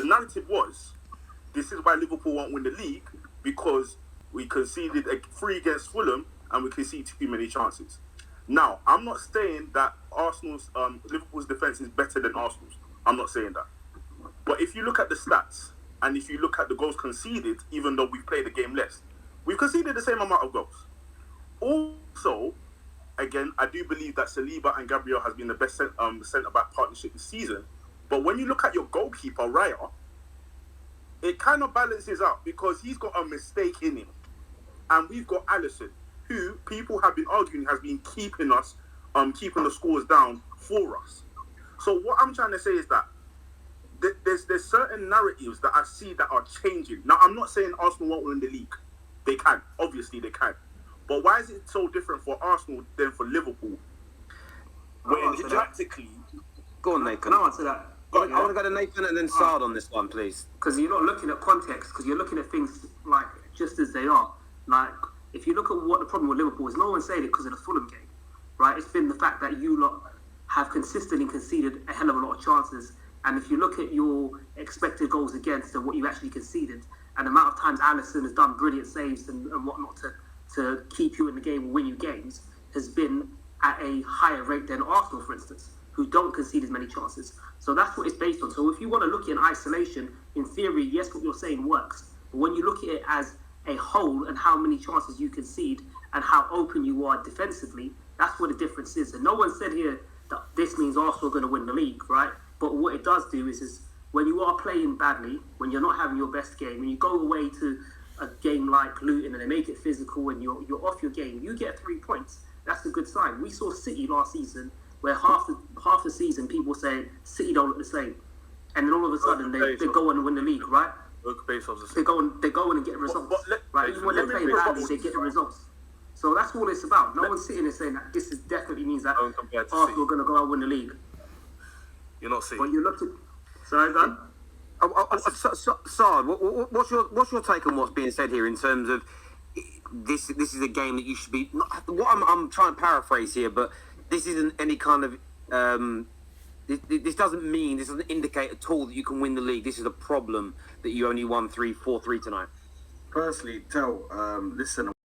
narrative was, this is why Liverpool won't win the league, because we conceded a 3 against Fulham and we conceded too many chances. Now, I'm not saying that Liverpool's defence is better than Arsenal's. I'm not saying that. But if you look at the stats and if you look at the goals conceded, even though we've played the game less, we've conceded the same amount of goals. Also, again, I do believe that Saliba and Gabriel has been the best centre-back partnership this season. But when you look at your goalkeeper, Raya, it kind of balances out because he's got a mistake in him. And we've got Alisson, who people have been arguing has been keeping the scores down for us. So what I'm trying to say is that there's certain narratives that I see that are changing. Now, I'm not saying Arsenal won't win the league. They can. Obviously, they can. But why is it so different for Arsenal than for Liverpool? When tactically... Go on, Nathan. No answer that. I want to go to Nathan and then Saad on this one, please. Because you're not looking at context, because you're looking at things like just as they are. Like, if you look at what the problem with Liverpool is, no one's saying it because of the Fulham game, right? It's been the fact that you lot have consistently conceded a hell of a lot of chances. And if you look at your expected goals against and what you actually conceded, and the amount of times Alisson has done brilliant saves and whatnot to keep you in the game and win you games, has been at a higher rate than Arsenal, for instance, who don't concede as many chances. So that's what it's based on. So if you want to look at it in isolation, in theory, yes, what you're saying works. But when you look at it as a whole and how many chances you concede and how open you are defensively, that's what the difference is. And no one said here that this means Arsenal are going to win the league, right? But what it does do is when you are playing badly, when you're not having your best game, when you go away to a game like Luton and they make it physical and you're off your game, you get 3 points. That's a good sign. We saw City last season where half the season people say City don't look the same. And then all of a sudden they go on and win the league, right? They go on and get results. Right? Even when they play badly, they get the results. So that's all it's about. No one's sitting there saying that this is definitely means that Arsenal are going to go out and win the league. You're not seeing. When you look at... Sorry, Dan? Saad, what's your take on what's being said here in terms of this is a game that you should be... What I'm trying to paraphrase here, but this isn't any kind of... This doesn't indicate at all that you can win the league. This is a problem that you only won 4-3 tonight. Personally, listen...